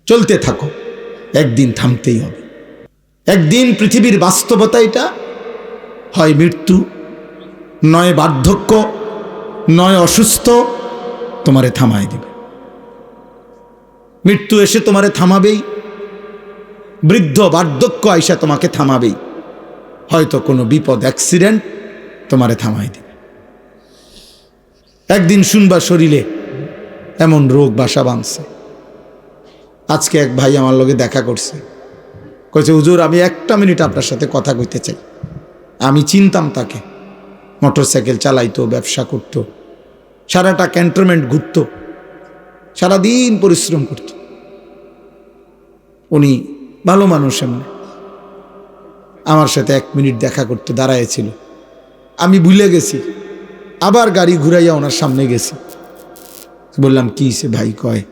চলতে থাকো, একদিন থামতেই হবে। একদিন পৃথিবীর বাস্তবতা এটা, হয় মৃত্যু, নয় বার্ধক্য, নয় অসুস্থ, তোমারে থামাই দিবে। মৃত্যু এসে তোমারে থামাবেই, বৃদ্ধ বার্ধক্য আইসা তোমাকে থামাবেই, হয়তো কোনো বিপদ অ্যাক্সিডেন্ট তোমারে থামাই দিবে। একদিন শুনবা শরীরে এমন রোগ বাসা বাঁধছে। আজকে এক ভাই আমার লগে দেখা করছে, কইছে হুজুর আমি একটা মিনিট আপনার সাথে কথা কইতে চাই। আমি চিনতাম তাকে, মোটরসাইকেল চালাইতো, ব্যবসা করত, সারাটা ক্যান্টনমেন্ট ঘুরত, সারাদিন পরিশ্রম করত। উনি ভালো মানুষ, এমনি আমার সাথে 1 মিনিট দেখা করতে দাঁড়াইছিল। আমি ভুলে গেছি, আবার গাড়ি ঘুরাইয়া ওনার সামনে গেছি। বললাম কি সে ভাই? কয়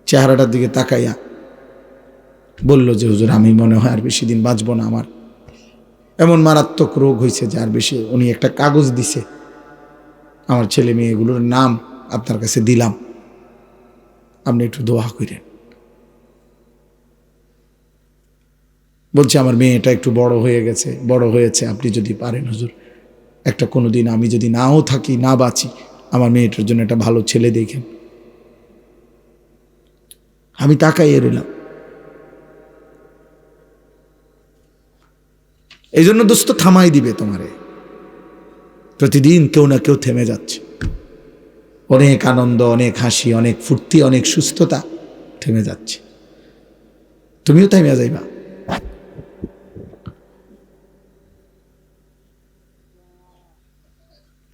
চেহারাটার দিকে তাকাইয়া বলল যে হুজুর আমি মনে হয় আর বেশি দিন বাঁচব না, আমার এমন মারাত্মক রোগ হয়েছে যে আর বেশি। উনি একটা কাগজ দিছে, আমার ছেলে মেয়েগুলোর নাম আপনার কাছে দিলাম, আপনি একটু দোয়া করেন। বলছে আমার মেয়েটা একটু বড় হয়ে গেছে, বড় হয়েছে, আপনি যদি পারেন হুজুর একটা কোনোদিন আমি যদি নাও থাকি, না বাঁচি, আমার মেয়েটার জন্য একটা ভালো ছেলে দেখেন। আমি তাকাইয়ে রইলাম। এই জন্য দোস্ত থামাই দিবে তোমারে। প্রতিদিন কেউ না কেউ থেমে যাচ্ছে, অনেক আনন্দ, অনেক হাসি, অনেক ফুর্তি, অনেক সুস্থতা থেমে যাচ্ছে। তুমিও থেমে যাইবা।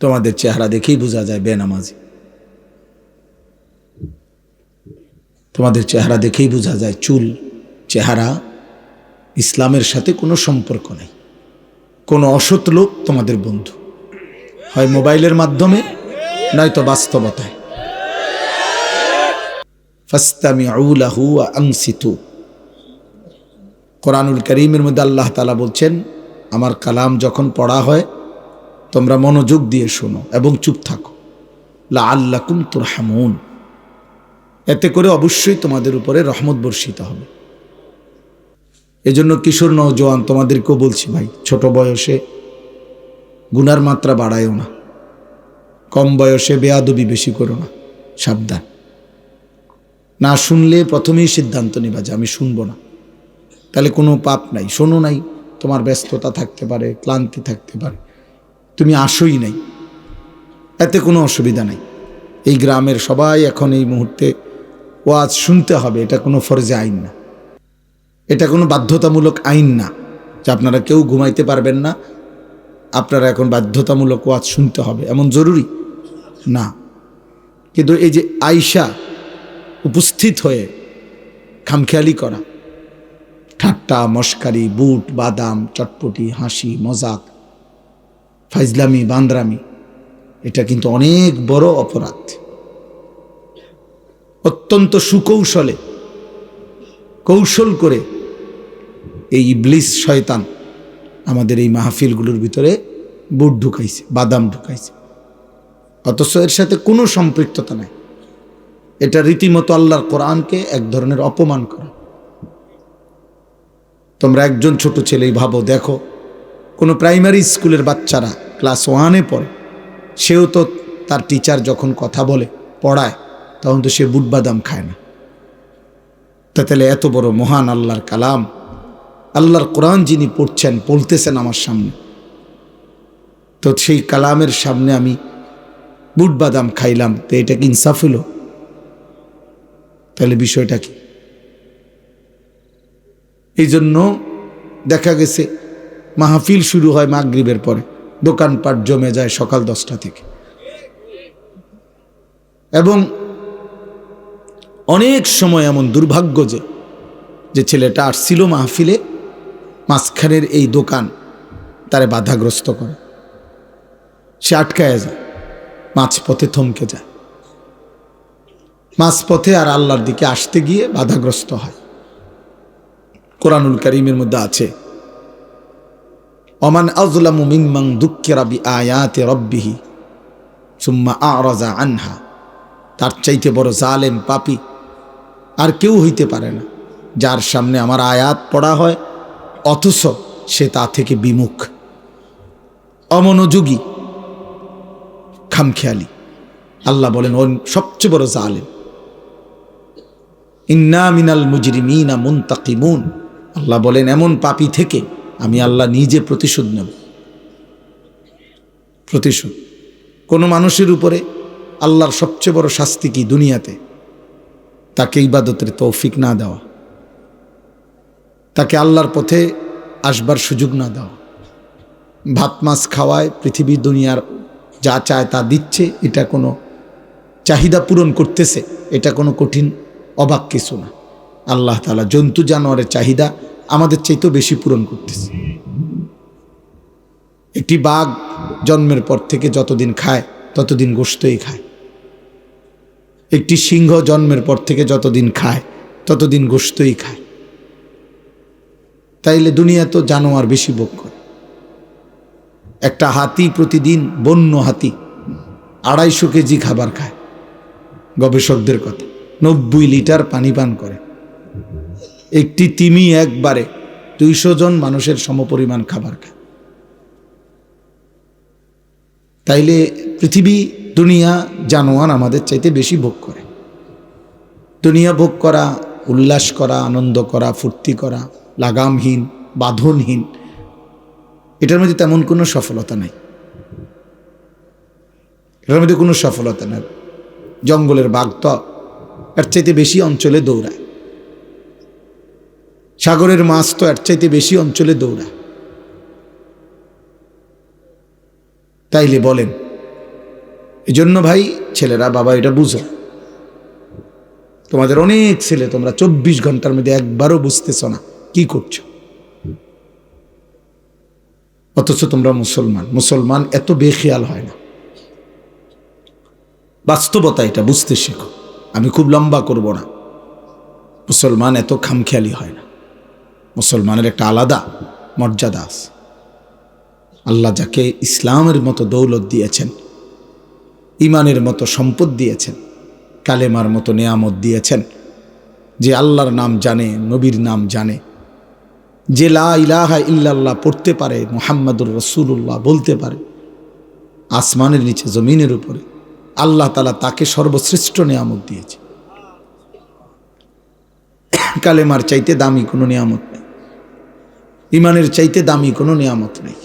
তোমাদের চেহারা দেখেই বোঝা যায় বেনামাজি, তোমাদের চেহারা দেখেই বোঝা যায় চুল, চেহারা ইসলামের সাথে কোনো সম্পর্ক নেই। কোনো অসৎ লোক তোমাদের বন্ধু, হয় মোবাইলের মাধ্যমে নয়তো বাস্তবতায়। ফাসতামিউ লাহু ওয়া আনসিতু। কোরআনুল কারীমের মধ্যে আল্লাহ তাআলা বলছেন আমার কালাম যখন পড়া হয় তোমরা মনোযোগ দিয়ে শোনো এবং চুপ থাকো, লাআল্লাকুম তুরহামুন, এতে করে অবশ্যই তোমাদের উপরে রহমত বর্ষিত হবে। এজন্য কিশোর নওজোয়ান তোমাদেরকেও বলছি ভাই, ছোট বয়সে গুনার মাত্রা বাড়ায়ও না, কম বয়সে বেয়াদবি বেশি করো না, সাবধান। না শুনলে প্রথমেই সিদ্ধান্ত নিবা যে আমি শুনবো না, তাহলে কোনো পাপ নাই। শোনো নাই, তোমার ব্যস্ততা থাকতে পারে, ক্লান্তি থাকতে পারে, তুমি আসোই নাই, এতে কোনো অসুবিধা নাই। এই গ্রামের সবাই এখন এই মুহূর্তে ওয়াজ শুনতে হবে, এটা কোনো ফরজে আইন না, এটা কোনো বাধ্যতামূলক আইন না যে আপনারা কেউ ঘুমাইতে পারবেন না, আপনারা এখন বাধ্যতামূলক ওয়াজ শুনতে হবে, এমন জরুরি না। কিন্তু এই যে আয়শা উপস্থিত হয়ে খামখেয়ালি করা, ঠাট্টা মস্কারি, বুট বাদাম, চটপটি, হাসি মজাক, ফাইজলামি বান্দ্রামি, এটা কিন্তু অনেক বড় অপরাধ। অত্যন্ত সুকৌশলে, কৌশল করে এই ইবলিস শয়তান আমাদের এই মাহফিলগুলোর ভিতরে বুট ঢুকাইছে, বাদাম ঢুকাইছে, অথচ এর সাথে কোনো সম্পৃক্ততা নাই। এটা রীতিমতো আল্লাহর কোরআনকে এক ধরনের অপমান করা। তোমরা একজন ছোট ছেলেই ভাবো, দেখো কোনো প্রাইমারি স্কুলের বাচ্চারা ক্লাস 1-এ পড়ে, সেও তো তার টিচার যখন কথা বলে পড়ায় তখন তো সে বুট বাদাম খায় না। তাহলে এত বড় মহান আল্লাহর কালাম, আল্লাহর কোরআন যিনি পড়ছেন, বলতেছেন আমার সামনে, তো সেই কালামের সামনে আমি বুট বাদাম খাইলাম, তো এটা কি ইনসাফ হলো? তাহলে বিষয়টা কি? এই জন্য দেখা গেছে মাহফিল শুরু হয় মাগরিবের পরে, দোকানপাট জমে যায় সকাল 10টা থেকে, এবং অনেক সময় এমন দুর্ভাগ্য যে ছেলেটা আসছিল মাহফিলে, মাঝখানের এই দোকান তারে বাধাগ্রস্ত করে, সে আটকায় যায়, মাঝপথে থমকে যায়, মাঝপথে আর আল্লাহর দিকে আসতে গিয়ে বাধাগ্রস্ত হয়। কোরআনুল কারীমের মধ্যে আছে ওমান আযলামু মিম্মান যুক্কিরা বিআয়াতি রাব্বিহি সুম্মা আ'রাযা আনহা, তার চাইতে বড় জালেম পাপী আর কেউ হইতে পারে না যার সামনে আমার আয়াত পড়া হয় অথচ সে তা থেকে বিমুখ, অমনোযোগী, খামখেয়ালি। আল্লাহ বলেন ও সবচেয়ে বড় জালেম। ইন্না মিনাল মুজরিমিনা মুনতাকিমুন, আল্লাহ বলেন এমন পাপী থেকে আমি আল্লাহ নিজে প্রতিশোধ নেব। প্রতিশোধ। কোনো মানুষের উপরে আল্লাহর সবচেয়ে বড় শাস্তি কি দুনিয়াতে? তাকে ইবাদতের তৌফিক না দেওয়া, তাকে আল্লাহর পথে আসবার সুযোগ না দেওয়া। ভাত মাছ খাওয়ায়, পৃথিবী দুনিয়ার যা চায় তা দিচ্ছে, এটা কোনো চাহিদা পূরণ করতেছে, এটা কোনো কঠিন অবাক কিছু না। আল্লাহ তাআলা জন্তু জানোয়ারের চাহিদা আমাদের চাইতেও বেশি পূরণ করতেছে। একটি বাঘ জন্মের পর থেকে যতদিন খায় ততদিন গোশতই খায়। একটি সিংহ জন্মের পর থেকে যতদিন খায় ততদিন গোশতই খায়। তাইলে দুনিয়া তো জানোয়ার বেশি ভোগ করে। একটা হাতি প্রতিদিন, বন্য হাতি 250 কেজি খাবার খায়, গবেষকদের কথা। 90 লিটার পানি পান করে। একটি তিমি একবারে 200 জন মানুষের সমপরিমাণ খাবার খায়। তাইলে পৃথিবী, দুনিয়া, জানোয়ার আমাদের চাইতে বেশি ভোগ করে। দুনিয়া ভোগ করা, উল্লাস করা, আনন্দ করা, ফুর্তি করা, লাগামহীন, বাঁধনহীন, এটার মধ্যে তেমন কোনো সফলতা নাই। এটার মধ্যে কোনো সফলতা নাই। জঙ্গলের বাঘ তো এর চাইতে বেশি অঞ্চলে দৌড়ায়। সাগরের মাছ তো এর চাইতে বেশি অঞ্চলে দৌড়ায়। তাইলে বলেন, এজন্য ভাই ছেলেরা, বাবা এটা বুঝো, তোমাদের অনেক ছেলে, তোমরা 24 ঘন্টার মধ্যে একবারও বুঝতেছ না কি করছো। অথচ তোমরা মুসলমান। মুসলমান এত বেখেয়াল হয় না। বাস্তবতা এটা বুঝতে শেখো। আমি খুব লম্বা করব না। মুসলমান এত খামখেয়ালি হয় না। মুসলমানের একটা আলাদা মর্যাদা আছে। আল্লাহ যাকে ইসলামের মতো দৌলত দিয়েছেন, ইমানের মতো সম্পদ দিয়েছেন, কালেমার মতো নেয়ামত দিয়েছেন, যে আল্লাহর নাম জানে, নবীর নাম জানে, যে লা ইলাহা ইল্লাল্লাহ পড়তে পারে, মুহাম্মাদুর রাসূলুল্লাহ বলতে পারে, আসমানের নিচে জমিনের উপরে আল্লাহ তাআলা তাকে সর্বশ্রেষ্ঠ নেয়ামত দিয়েছে। কালেমার চাইতে দামি কোনো নেয়ামত নেই, ইমানের চাইতে দামি কোনো নেয়ামত নেই,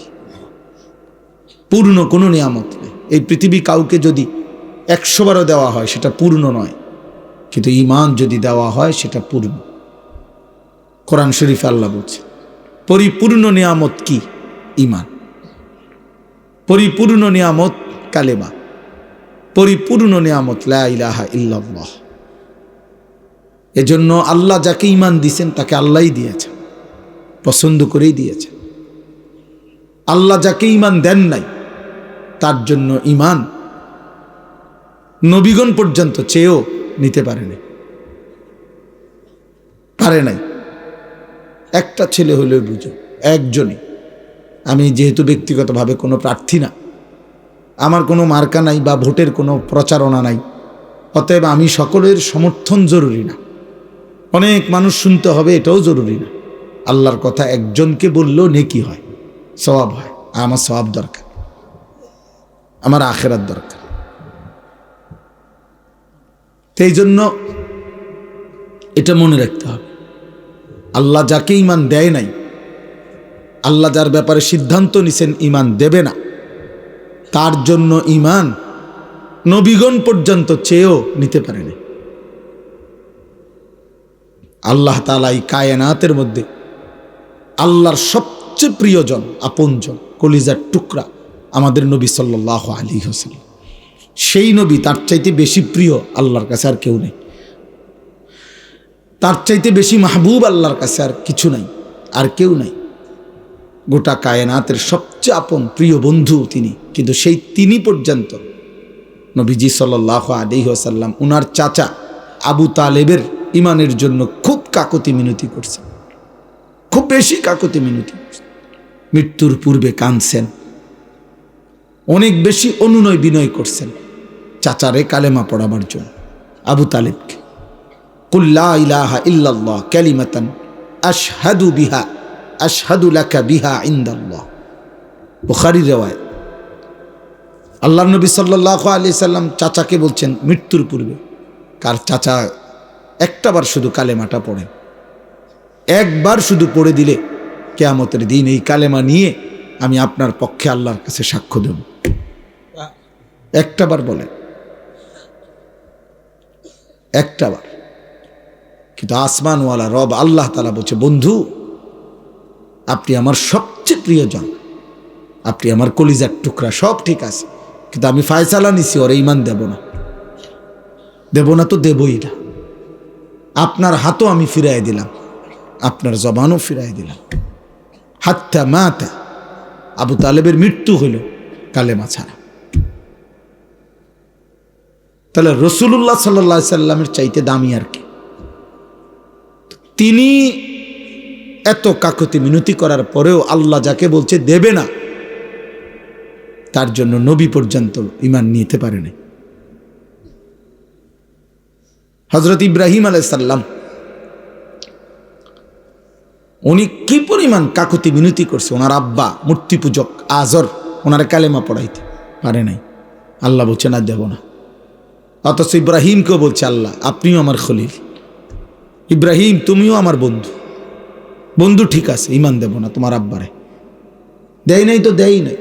পূর্ণ কোনো নেয়ামত নেই। এই পৃথিবী কাউকে যদি 100 বারও দেওয়া হয় সেটা পূর্ণ নয়, কিন্তু ঈমান যদি দেওয়া হয় সেটা পূর্ণ। কোরআন শরীফে আল্লাহ বলছে পরিপূর্ণ নিয়ামত কি? ঈমান। পরিপূর্ণ নিয়ামত কালেমা, পরিপূর্ণ নিয়ামত লা ইলাহা ইল্লাল্লাহ। এজন্য আল্লাহ যাকে ঈমান দিয়েছেন তাকে আল্লাহই দিয়েছেন, পছন্দ করেই দিয়েছেন। আল্লাহ যাকে ঈমান দেন নাই তার জন্য ঈমান নবীগণ পর্যন্ত চেয়েও নিতে পারেনি, পারে নাই। একটা ছেলে হলেও বুঝো, একজনই। আমি যেহেতু ব্যক্তিগতভাবে কোনো প্রার্থী না, আমার কোনো মার্কা নাই বা ভোটের কোনো প্রচারণা নাই, অতএব আমি সকলের সমর্থন জরুরি না, অনেক মানুষ শুনতে হবে এটাও জরুরি না। আল্লাহর কথা একজনকে বললেও নেকি হয়, সওয়াব হয়। আমার সওয়াব দরকার, আমার আখিরাত দরকার। এই জন্য এটা মনে রাখতে হবে, আল্লাহ যাকে ঈমান দেয় নাই, আল্লাহ যার ব্যাপারে সিদ্ধান্ত নিছেন ঈমান দেবে না, তার জন্য ঈমান নবীগণ পর্যন্ত চেয়েও নিতে পারেনি। আল্লাহ তাআলা এই কায়নাতের মধ্যে আল্লাহর সবচেয়ে প্রিয়জন, আপনজন, কলিজার টুকরা আমাদের নবী সাল্লাল্লাহু আলাইহি ওয়াসাল্লাম। সেই নবী, তার চাইতে বেশি প্রিয় আল্লাহর কাছে আর কেউ নেই, তার চাইতে বেশি মাহবুব আল্লাহর কাছে আর কিছু নাই, আর কেউ নাই। গোটা কায়নাতের সবচেয়ে আপন প্রিয় বন্ধু তিনি, কিন্তু সেই তিনি পর্যন্ত নবীজি সাল্লাল্লাহু আলাইহি ওয়াসাল্লাম উনার চাচা আবু তালেবের ঈমানের জন্য খুব কাকুতি মিনতি করছেন, খুব বেশি কাকুতি মিনতি করছেন। মৃত্যুর পূর্বে কাঁদছেন, অনেক বেশি অনুনয় বিনয় করছেন চাচারে কালেমা পড়াবার জন্য, আবু তালেবকে। কুল লা ইলাহা ইল্লাল্লাহ কালিমাতান আশহাদু লাকা বিহা ইনদাল্লাহ। বুখারীর riwayat। আল্লাহর নবী সাল্লাল্লাহু আলাইহি সাল্লাম চাচাকে বলছেন মৃত্যুর পূর্বে, কার চাচা একটাবার শুধু কালেমাটা পড়েন, একবার শুধু পড়ে দিলে কিয়ামতের দিন এই কালেমা নিয়ে আমি আপনার পক্ষে আল্লাহর কাছে সাক্ষ্য দেব। একটাবার বলেন, একটাবার। কিন্তু আসমানওয়ালা রব আল্লাহ তাআলা বলছে, বন্ধু আপনি আমার সবচেয়ে প্রিয়জন, আপনি আমার কলিজার টুকরা, সব ঠিক আছে, কিন্তু আমি ফায়সালা নিছি ওর ঈমান দেব না। দেব না তো দেবই না। আপনার হাতও আমি ফিরাই দিলাম, আপনার জবানও ফিরাই দিলাম। হাত্তা মাতা, আবু তালেবের মৃত্যু হইল কালেমা ছাড়া। তাহলে রাসূলুল্লাহ সাল্লাল্লাহু আলাইহি সাল্লামের চাইতে দামি আর কি? তিনি এত কাকুতি মিনতি করার পরেও আল্লাহ যাকে বলছে দেবে না, তার জন্য নবী পর্যন্ত ঈমান নিতে পারে না। হযরত ইব্রাহিম আলাইহিস সালাম উনি কি পরিমাণ কাকুতি মিনতি করছে, ওনার আব্বা মূর্তি পূজক আজর ওনার কালেমা পড়াইতে পারে নাই। আল্লাহ বলছে না, দেব না। অথচ ইব্রাহিমকেও বলছে আল্লাহ আপনিও আমার খলিল, ইব্রাহিম তুমিও আমার বন্ধু, বন্ধু ঠিক আছে, ঈমান দেব না তোমার আব্বারে। দেয় নাই তো দেয় নাই।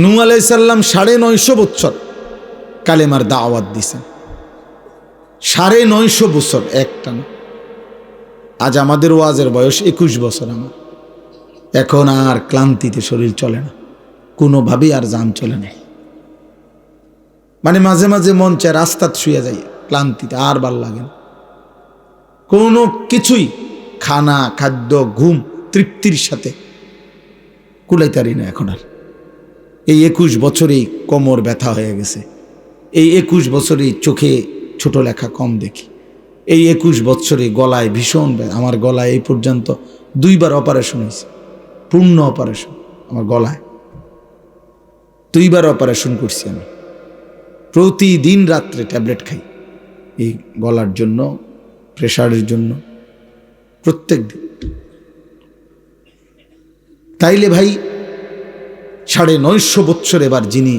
নূহ আলাইহিস সালাম 950 বছর কালেমার দাওয়াত দিছেন, 950 বছর একটা না। আজ আমাদের ওয়াজের বয়স 21 বছর আমার, এখন আর ক্লান্তিতে শরীর চলে না, কোনোভাবেই আর যান চলে না। মানে মাঝে মাঝে মন চায় রাস্তাত শুয়ে যাই, ক্লান্তিতে আর ভাল লাগে না। কোনো কিছুই, খানা খাদ্য ঘুম তৃপ্তির সাথে কুলাইতারি না এখন আর। এই 21 বছরেই কোমর ব্যথা হয়ে গেছে, এই 21 বছরেই চোখে ছোট লেখা কম দেখি, এই 21 বছরে গলায় ভীষণ, আমার গলায় এই পর্যন্ত 2বার অপারেশন হয়েছে, পূর্ণ অপারেশন আমার গলায়, 2বার অপারেশন করছি আমি। প্রতিদিন রাত্রে ট্যাবলেট খাই এই গলার জন্য, প্রেশারের জন্য, প্রত্যেক দিন। তাইলে ভাই 950 বছর এবার যিনি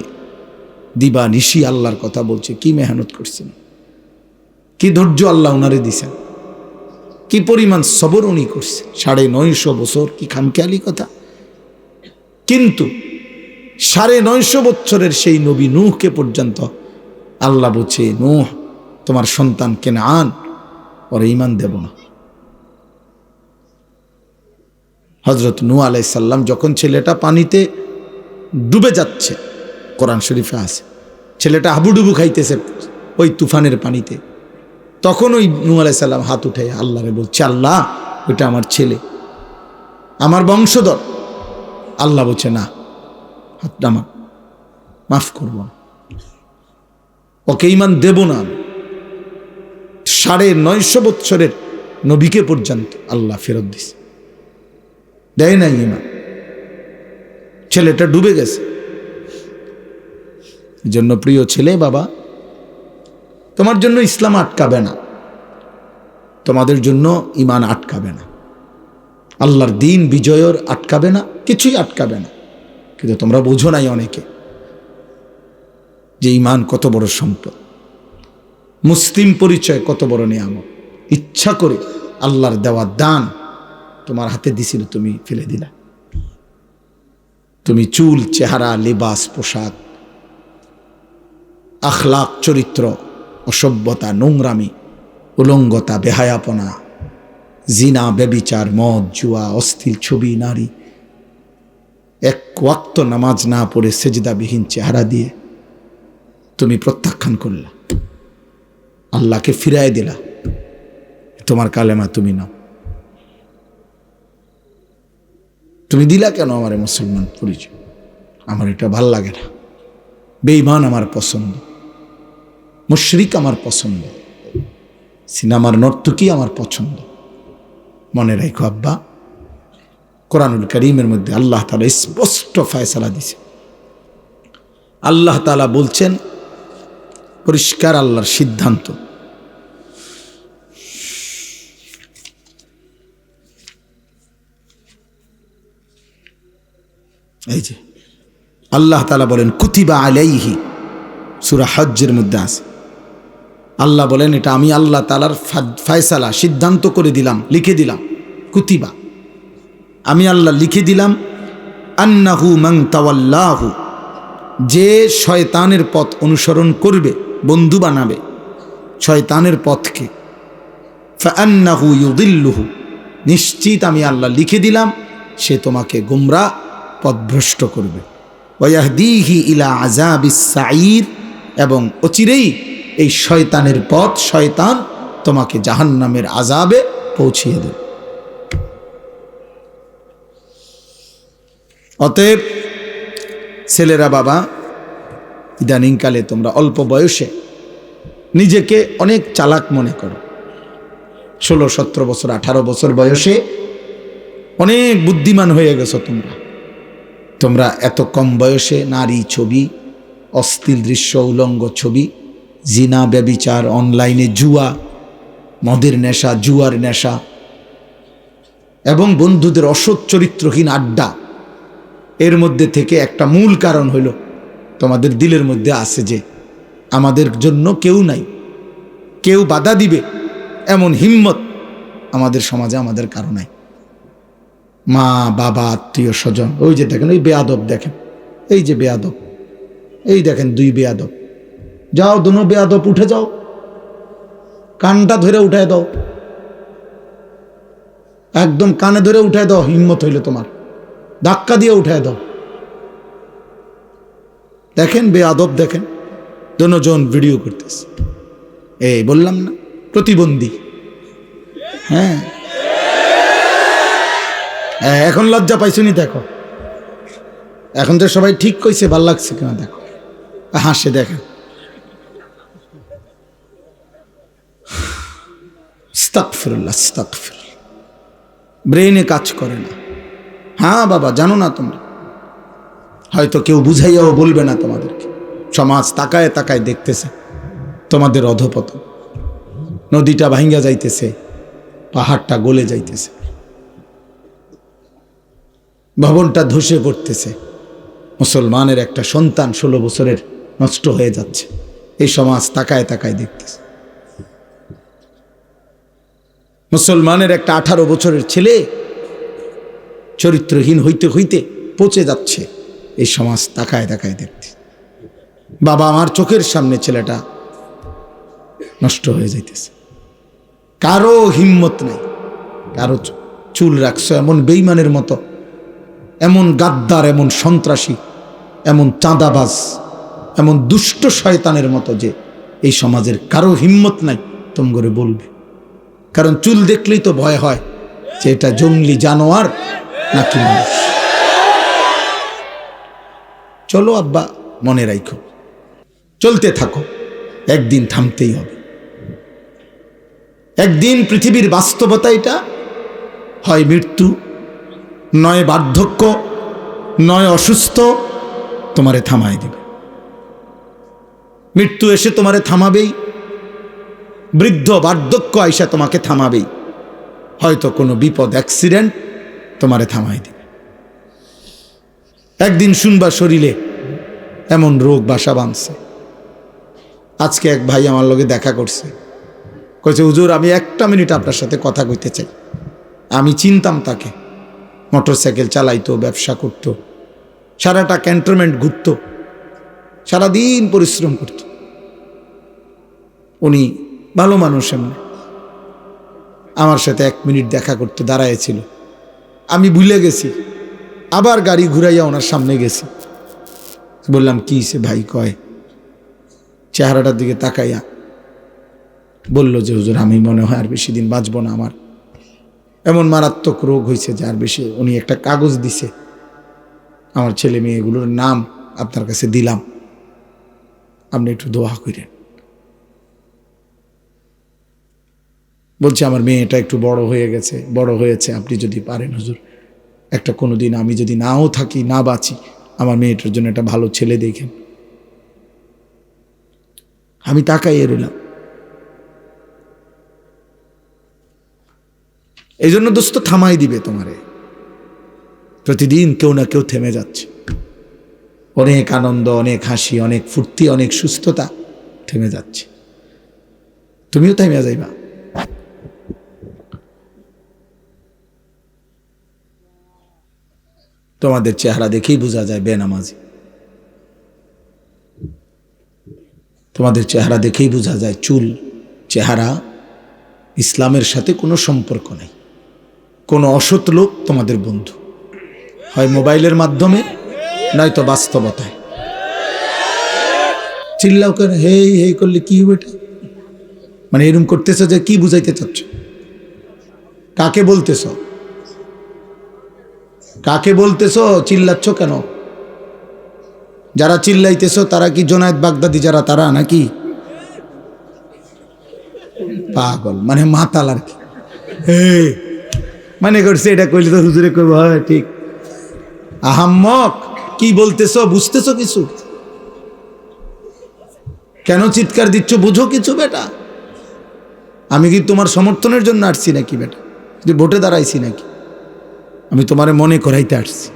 দিবা নিশি আল্লাহর কথা বলছে, কি মেহনত করছেন, কি ধৈর্য আল্লাহ উনারে দিছেন, কি পরিমাণ সবর উনি করছেন। 950 বছর কি খামখেয়ালি কথা? কিন্তু 950 বছরের সেই নবী নূহকে পর্যন্ত আল্লাহ বলছে, নূহ তোমার সন্তান কেনান, ওর ঈমান দেব না। হযরত নূহ আলাইহিস সালাম যখন ছেলেটা পানিতে ডুবে যাচ্ছে, কোরআন শরীফে আছে, ছেলেটা হাবুডুবু খাইতেছে ওই তুফানের পানিতে, তখন ওই নূহ আলাইহিস সালাম হাত উঠে আল্লাহরে বলছে, আল্লাহ ওইটা আমার ছেলে, আমার বংশধর। আল্লাহ বলছে না, হাতটা আমার মাফ করব না, ওকে ঈমান দেব না। 950 বছরের নবীকে পর্যন্ত আল্লাহ ফেরত দিছে, দেয় নাই ঈমান। ছেলেটা ডুবে গেছে। এজন্য প্রিয় ছেলে, বাবা তোমার জন্য ইসলাম আটকাবে না, তোমাদের জন্য ঈমান আটকাবে না, আল্লাহর দ্বীন বিজয়ের আটকাবে না, কিছুই আটকাবে না। কিন্তু তোমরা বুঝো নাই অনেকে যে ঈমান কত বড় সম্পদ, মুসলিম পরিচয় কত বড় নিয়ামত। ইচ্ছা করে আল্লাহর দেওয়া দান তোমার হাতে দিছিল, তুমি ফেলে দিলা। তুমি চুল, চেহারা, লিবাস, পোশাক, আখলাক, চরিত্র, অসভ্যতা, নোংরামি, উলঙ্গতা, বেহায়াপনা, জিনা, ব্যভিচার, মদ, জুয়া, অস্থির ছবি, নারী, এক ওয়াক্ত নামাজ না পড়ে সেজদাবিহীন চেহারা দিয়ে তুমি প্রত্যাখ্যান করলা, আল্লাহকে ফিরায় দিলা। তোমার কালেমা তুমি নাও। তুমি দিলা কেন আমার মুসলমান পরিচয়? আমার এটা ভাল লাগে না, বেঈমান আমার পছন্দ, মুশরিক আমার পছন্দ, সিনেমার নর্তকী আমার পছন্দ। মনে রাখো আব্বা, কোরআনুল কারীমের মধ্যে আল্লাহ তাআলা স্পষ্ট ফয়সালা দিছে। আল্লাহ তাআলা বলছেন, পরিষ্কার আল্লাহর সিদ্ধান্ত, এই যে আল্লাহ তাআলা বলেন কুতিবা আলাইহি, সূরা হজ্জের মধ্যে আছে। আল্লাহ বলেন এটা আমি আল্লাহ তাআলার ফয়সালা, সিদ্ধান্ত করে দিলাম, লিখে দিলাম। কুতিবা, আমি আল্লাহ লিখে দিলাম, আন্নাহু মান তাওয়াল্লাহু, যে শয়তানের পথ অনুসরণ করবে, বন্ধু বানাবে শয়তানের পথকে, ফাআন্নাহু ইউদিল্লুহু, নিশ্চিত আমি আল্লাহ লিখে দিলাম সে তোমাকে গোমরাহ পথভ্রষ্ট করবে। ওয়াহদিহি ইলা আযাবিস সাঈর, এবং অচিরেই এই শয়তানের পথ, শয়তান তোমাকে জাহান্নামের আযাবে পৌঁছিয়ে দেবে। অতএব ছেলেরা, বাবা, ইদানিংকালে তোমরা অল্প বয়সে নিজেকে অনেক চালাক মনে করো। 16, 17 বছর, 18 বছর বয়সে অনেক বুদ্ধিমান হয়ে গেছো তোমরা এত কম বয়সে নারী ছবি, অশ্লীল দৃশ্য, উলঙ্গ ছবি, জিনা, ব্যভিচার, অনলাইনে জুয়া, মদের নেশা, জুয়ার নেশা এবং বন্ধুদের অসৎ চরিত্রহীন আড্ডা, এর মধ্যে থেকে একটা মূল কারণ হইল তোমাদের দিলের মধ্যে আছে যে আমাদের জন্য কেউ নাই, কেউ বাধা দিবে এমন হিম্মত আমাদের সমাজে আমাদের কারো নাই। মা বাবা, আত্মীয় স্বজন, ওই যে দেখেন ওই বেয়াদব, দেখেন এই যে বেয়াদব, এই দেখেন 2 বেয়াদব, যাও দুনো বেয়াদব উঠে যাও, কানটা ধরে উঠায় দাও, একদম কানে ধরে উঠায় দাও, হিম্মত হইলে তোমার ধাক্কা দিয়ে উঠায় দাও। দেখেন বেয়াদব, দেখেন দুজন ভিডিও করতেছে, এই বললাম না প্রতিবন্ধী। হ্যাঁ, এখন লজ্জা পাইছুনি? দেখো এখন তো সবাই ঠিক কইছে, ভাল লাগছে কেন? দেখো হাসে, দেখেন আস্তাগফিরুল্লাহ, আস্তাগফিরুল্লাহ, ব্রেইনে কাজ করে না। হ্যাঁ বাবা, জানো না তোমরা, হয়তো কেউ বুঝাইয়াও বলবে না তোমাদেরকে, সমাজ তাকায় তাকায় দেখতেছে তোমাদের অধপতন, নদীটা ভাঙ্গা যাইতেছে, পাহাড়টা গলে যাইতেছে, ভবনটা ধসে পড়তেছে, মুসলমানের একটা সন্তান 16 বছরের নষ্ট হয়ে যাচ্ছে, এই সমাজ তাকায় তাকায় দেখতেছে। মুসলমানের একটা 18 বছরের ছেলে চরিত্রহীন হইতে হইতে পচে যাচ্ছে, এই সমাজ তাকায় তাকায় দেখতে। বাবা, আমার চোখের সামনে ছেলেটা নষ্ট হয়ে যাইতেছে, কারো হিম্মত নাই, কারো চুল রাখছো এমন বেঈমানের মতো, এমন গাদ্দার, এমন সন্ত্রাসী, এমন চাঁদাবাজ, এমন দুষ্ট শয়তানের মতো যে এই সমাজের কারো হিম্মত নাই তোম করে বলবে। কারণ চুল দেখলেই তো ভয় হয় যে এটা জঙ্গলি জানোয়ার নাকি মানুষ। চলো আব্বা, মনে রাখো, চলতে থাকো, একদিন থামতেই হবে। একদিন পৃথিবীর বাস্তবতা এটা, হয় মৃত্যু, নয় বার্ধক্য, নয় অসুস্থ, তোমারে থামাই দিবে। মৃত্যু এসে তোমারে থামাবেই, বৃদ্ধ বার্ধক্য আইসা তোমাকে থামাবেই, হয়তো কোনো বিপদ, অ্যাক্সিডেন্ট তোমারে থামাই দিবে। একদিন শুনবা শরীরে এমন রোগ বাসা বাঁধছে। আজকে এক ভাই আমার লগে দেখা করছে, কইছে হুজুর আমি 1 মিনিট আপনার সাথে কথা কইতে চাই। আমি চিনতাম তাকে, মোটরসাইকেল চালাইতো, ব্যবসা করত, সারাটা ক্যান্টনমেন্ট ঘুরত, সারাদিন পরিশ্রম করত। উনি ভালো মানুষ, এমনি আমার সাথে 1 মিনিট দেখা করতে দাঁড়াইছিল। আমি ভুলে গেছি, আবার গাড়ি ঘুরাইয়া ওনার সামনে গেছি। বললাম কি সে ভাই? কয় চেহারাটার দিকে তাকাইয়া বলল যে হুজুর আমি মনে হয় আর বেশি দিন বাঁচব না, আমার এমন মারাত্মক রোগ হয়েছে যে আর বেশি। উনি একটা কাগজ দিছে, আমার ছেলে মেয়েগুলোর নাম আপনার কাছে দিলাম, আপনি একটু দোয়া করেন। বলছে আমার মেয়েটা একটু বড় হয়েছে, আপনি যদি পারেন হুজুর, একটা কোনোদিন আমি যদি নাও থাকি, না বাঁচি, আমার মেয়েটার জন্য একটা ভালো ছেলে দেখেন। আমি তাকাইয়ে রইলাম। এই জন্য দোস্ত থামাই দিবে তোমারে, প্রতিদিন কেউ না কেউ থেমে যাচ্ছে। অনেক আনন্দ, অনেক হাসি, অনেক ফুর্তি, অনেক সুস্থতা থেমে যাচ্ছে। তুমিও থেমে যাইবা। তোমাদের চেহারা দেখেই বোঝা যায় বেনামাজি। তোমাদের চেহারা দেখেই বোঝা যায় চুল, চেহারা ইসলামের সাথে কোনো সম্পর্ক নেই। কোনো অসৎ লোক তোমাদের বন্ধু, হয় মোবাইলের মাধ্যমে নয়তো বাস্তবতায়। চিল্লাও কেন, হেই হেই করলে কি হবে এটা? মানে এরকম করতেছ যে কি বুঝাইতে চাচ্ছ? কাকে বলতেছ? কাকে বলতেছ? চিল্লাচ্ছ কেন? যারা চিল্লাইতেছ তারা কি জোনায়েদ বাগদাদি যারা, তারা নাকি পাগল, মানে মাতাল আর কি। মানে করছে এটা কইলে তো হুজুরে কইব হয় ঠিক। আহাম্মক, কি বলতেছ? বুঝতেছ কিছু? কেন চিৎকার দিচ্ছ? বুঝো কিছু বেটা? আমি কি তোমার সমর্থনের জন্য আসছি নাকি বেটা? যে ভোটে দাঁড়াইছি নাকি? আমি তোমারে মনে করাইতে আসছি।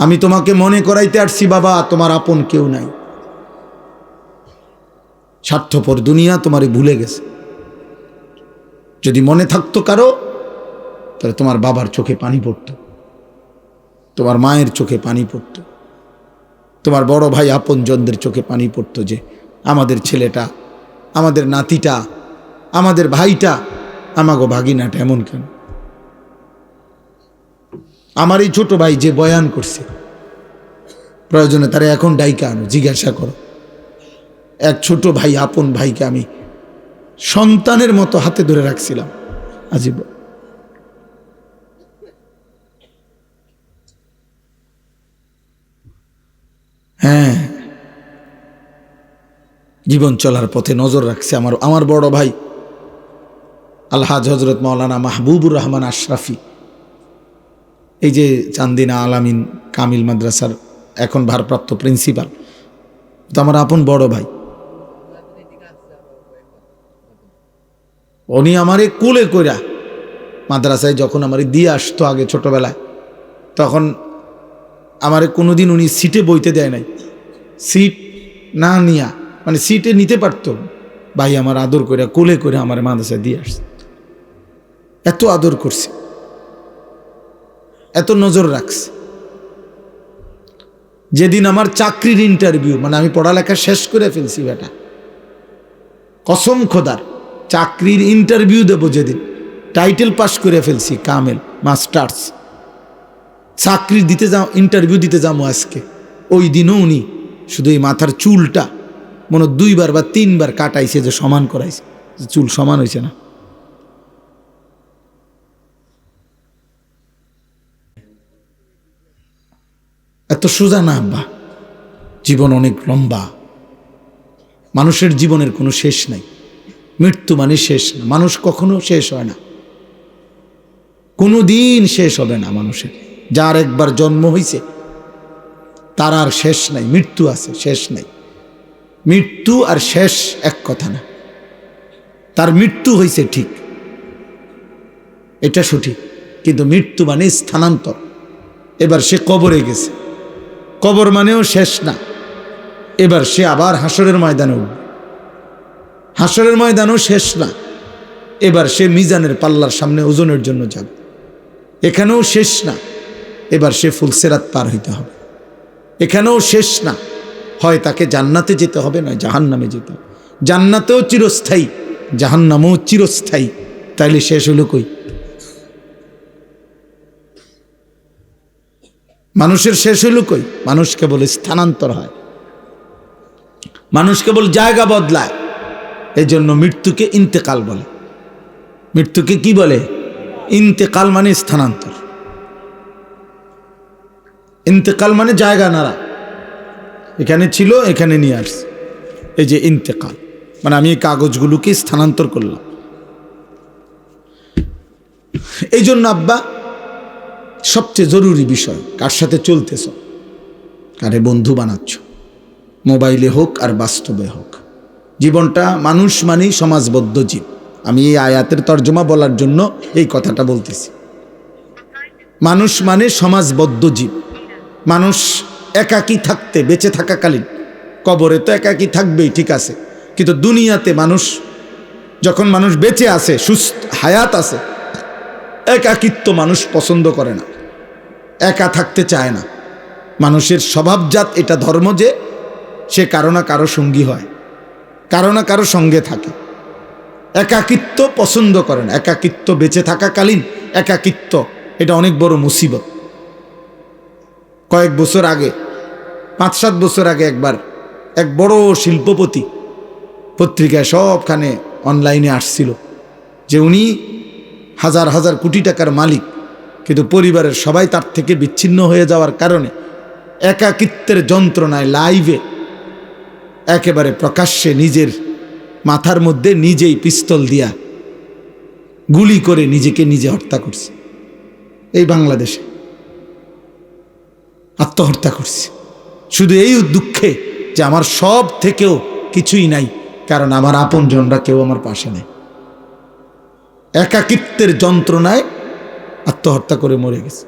আমি তোমাকে মনে করাইতে আসছি বাবা, তোমার আপন কেউ নাই। স্বার্থপর দুনিয়া তোমারে ভুলে গেছে। যদি মনে থাকতো কারো, তাহলে তোমার বাবার চোখে পানি পড়তো, তোমার মায়ের চোখে পানি পড়তো, তোমার বড় ভাই আপনজনদের চোখে পানি পড়তো যে আমাদের ছেলেটা, আমাদের নাতিটা, আমাদের ভাইটা, আমাগো ভাগিনাটা এমন কেন? আমার এই ছোট ভাই যে বয়ান করছে, প্রয়োজনে তারা এখন ডাইকা আনো, জিজ্ঞাসা করো। এক ছোট ভাই, আপন ভাইকে আমি সন্তানের মতো হাতে ধরে রাখছিলাম আজীবন। হ্যাঁ, জীবন চলার পথে নজর রাখছে আমার বড় ভাই আলহাজ হজরত মাওলানা মাহবুবুর রহমান আশরাফি, এই যে চান্দিনা আলামিন কামিল মাদ্রাসার এখন ভারপ্রাপ্ত প্রিন্সিপাল, তো আমার আপন বড় ভাই। উনি আমারে কোলে কইরা মাদ্রাসায় যখন আমারে দিয়ে আসতো আগে ছোটবেলায়, তখন আমারে কোনোদিন উনি সিটে বইতে দেয় নাই। সিট না নিয়া, মানে সিটে নিতে পারতো, ভাই আমার আদর করে কোলে করে আমার মাদ্রাসায় দিয়ে আসছে। এত আদর করছে, এত নজর রাখছে। যেদিন আমার চাকরির ইন্টারভিউ, মানে আমি পড়ালেখা শেষ করে ফেলছি বেটা, কসম খোদার, চাকরির ইন্টারভিউ দেব যেদিন, টাইটেল পাস করে ফেলছি কামেল মাস্টার্স, চাকরি দিতে যাও, ইন্টারভিউ দিতে যাবো আজকে, ওই দিনও উনি শুধু এই মাথার চুলটা মনে 2বার বা 3বার কাটাইছে, যে সমান করাইছে, চুল সমান হয়েছে না। এত সোজা না আব্বা, জীবন অনেক লম্বা। মানুষের জীবনের কোনো শেষ নাই। মৃত্যু মানে শেষ না, মানুষ কখনো শেষ হয় না, কোনো দিন শেষ হবে না মানুষের। যার একবার জন্ম হয়েছে তার আর শেষ নাই, মৃত্যু আছে, শেষ নাই। মৃত্যু আর শেষ এক কথা না। তার মৃত্যু হয়েছে ঠিক, এটা সঠিক, কিন্তু মৃত্যু মানে স্থানান্তর। এবার সে কবরে গেছে, কবর মানেও শেষ না, এবার সে আবার হাসরের ময়দানে উঠবে, হাসরের ময়দানও শেষ না, এবার সে মিজানের পাল্লার সামনে ওজনের জন্য যাবে, এখানেও শেষ না, এবার সে ফুলসেরাত পার হইতে হবে, এখানেও শেষ না, হয় তাকে জান্নাতে যেতে হবে, নয় জাহান্নামে যেতে হবে। জান্নাতেও চিরস্থায়ী, জাহান্নামেও চিরস্থায়ী, তাইলে শেষ হলো কই? মানুষের শেষ হইল কই? মানুষ কেবল স্থানান্তর হয়, মানুষ কেবল জায়গা বদলায়। এই জন্য মৃত্যুকে ইন্তেকাল বলে। মৃত্যুকে কি বলে? ইন্তেকাল মানে স্থানান্তর। ইন্তেকাল মানে জায়গা নাড়া, এখানে ছিল এখানে নিয়ে আসছে, এই যে ইন্তেকাল, মানে আমি এই কাগজগুলোকে স্থানান্তর করলাম। এই জন্য আব্বা সবচেয়ে জরুরি বিষয়, কার সাথে চলতেছ, কারে বন্ধু বানাচ্ছ, মোবাইলে হোক আর বাস্তবে হোক। জীবনটা, মানুষ মানেই সমাজবদ্ধ জীব। আমি এই আয়াতের তর্জমা বলার জন্য এই কথাটা বলতেছি। মানুষ মানে সমাজবদ্ধ জীব। মানুষ একাকী থাকতে, বেঁচে থাকাকালীন, কবরে তো একাকী থাকবেই, ঠিক আছে, কিন্তু দুনিয়াতে মানুষ যখন মানুষ বেঁচে আছে, সুস্থ হায়াত আছে, একাকিত্ব মানুষ পছন্দ করে না, একা থাকতে চায় না। মানুষের স্বভাবজাত এটা ধর্ম যে সে কারো না কারো সঙ্গী হয়, কারো না কারো সঙ্গে থাকে, একাকিত্ব পছন্দ করে না। একাকিত্ব, বেঁচে থাকাকালীন একাকিত্ব, এটা অনেক বড় মুসিবত। কয়েক বছর আগে, 5-7 বছর আগে একবার এক বড় শিল্পপতি পত্রিকায় সবখানে অনলাইনে আসছিল যে উনি হাজার হাজার কোটি টাকার মালিক, কিন্তু পরিবারের সবাই তার থেকে বিচ্ছিন্ন হয়ে যাওয়ার কারণে একাকিত্বের যন্ত্রণায় লাইভে একেবারে প্রকাশ্যে নিজের মাথার মধ্যে নিজেই পিস্তল দিয়া গুলি করে নিজেকে নিজে হত্যা করছে। এই বাংলাদেশে আত্মহত্যা করছে, শুধু এই দুঃখে যে আমার সব থেকেও কিছুই নাই, কারণ আমার আপনজনরা কেউ আমার পাশে নেই। একাকিত্বের যন্ত্রণায় আত্মহত্যা করে মরে গেছে।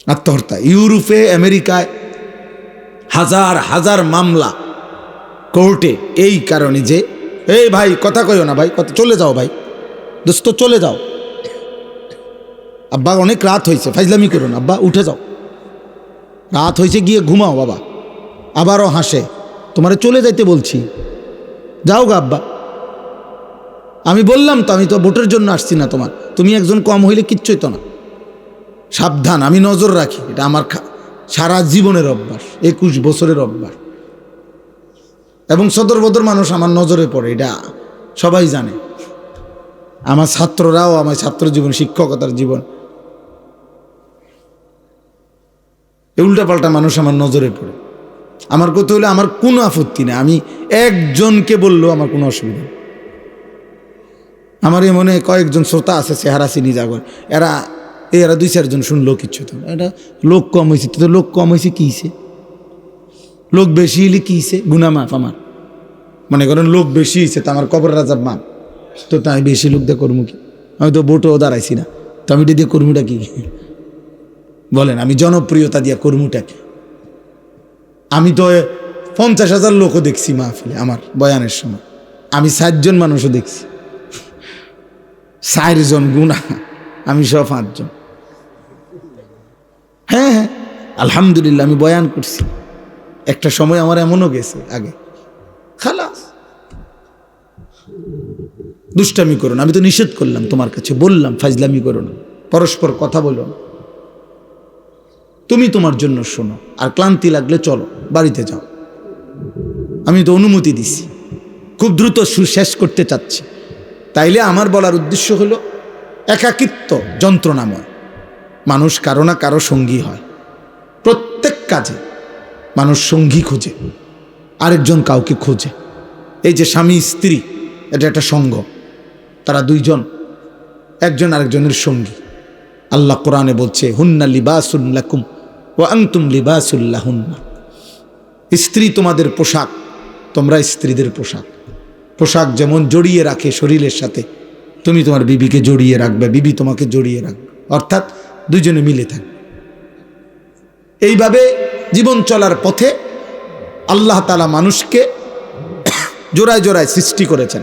আত্মহত্যা। ইউরোপে, আমেরিকায় হাজার হাজার মামলা কোর্টে, এই কারণে যে এই ভাই কথা কইও না ভাই, কথা, চলে যাও ভাই, দোস্ত চলে যাও, আব্বা অনেক রাত হয়েছে, ফাইজলামি করুন, আব্বা উঠে যাও, রাত হয়েছে, গিয়ে ঘুমাও বাবা। আবারও হাসে, তোমারে চলে যাইতে বলছি, যাও গা আব্বা। আমি বললাম তো, আমি তো ভোটের জন্য আসছি না তোমার, তুমি একজন কম হইলে কিচ্ছুই তো না। সাবধান, আমি নজর রাখি, এটা আমার সারা জীবনের অভ্যাস, 21 বছরের অভ্যাস, এবং সদর বদর মানুষ আমার নজরে পড়ে, এটা সবাই জানে। আমার ছাত্ররাও, আমার ছাত্র জীবন, শিক্ষকতার জীবন, উল্টাপাল্টা মানুষ আমার নজরে পড়ে। আমার কথা হলে আমার কোনো আপত্তি নেই, আমি একজনকে বললেও আমার কোনো অসুবিধা নেই। আমার এই মনে কয়েকজন শ্রোতা আছে, চেহারা চিনি যাগর, এরা 2-4 জন শুনলো কিচ্ছু তো, এটা লোক কম হয়েছে, তো লোক কম হয়েছে কী হয়েছে, লোক বেশি হলে কী হয়েছে, গুনা মাফ। আমার মনে করেন লোক বেশি হয়েছে তো আমার কবর রাজাব মাপ, তো তাই বেশি লোক দিয়ে কর্ম কি, আমি তো ভোটও দাঁড়াইছি না, তো আমি দিয়ে কর্মটা কি বলেন, আমি জনপ্রিয়তা দিয়া কর্মটা কি? আমি তো 50,000 লোকও দেখছি মাহফিলে আমার বয়ানের সময়, আমি 7 জন মানুষও দেখছি, 4 জন গুনা, আমি সব 5 জন। হ্যাঁ হ্যাঁ, আলহামদুলিল্লাহ, আমি বয়ান করছি। একটা সময় আমার এমনও গেছে আগে, খালাস, দুষ্টামি করো না, আমি তো নিষেধ করলাম তোমার কাছে, বললাম ফাজলামি করো না, পরস্পর কথা বলো না, তুমি তোমার জন্য শোনো, আর ক্লান্তি লাগলে চলো বাড়িতে যাও। আমি তো অনুমতি দিছি, খুব দ্রুত শেষ করতে চাচ্ছি। তাইলে আমার বলার উদ্দেশ্য হলো, একাকিত্ব যন্ত্রণাময়, মানুষ কারো না কারো সঙ্গী হয়, প্রত্যেক কাজে মানুষ সঙ্গী খোঁজে, আরেকজন কাউকে খোঁজে। এই যে স্বামী স্ত্রী, এটা একটা সঙ্গ, তারা 2 জন একজন আরেকজনের সঙ্গী। আল্লাহ কোরআনে বলছে, হুন্না লিবাসুল লাকুম ওয়া আনতুম লিবাসুল লাহুন্না। স্ত্রী তোমাদের পোশাক, তোমরা স্ত্রীদের পোশাক। পোশাক যেমন জড়িয়ে রাখে শরীরের সাথে, তুমি তোমার বিবিকে জড়িয়ে রাখবে, বিবি তোমাকে জড়িয়ে রাখবে, অর্থাৎ 2 জনে মিলে থাকবে। এইভাবে জীবন চলার পথে আল্লাহ তাআলা মানুষকে জোড়ায় জোড়ায় সৃষ্টি করেছেন।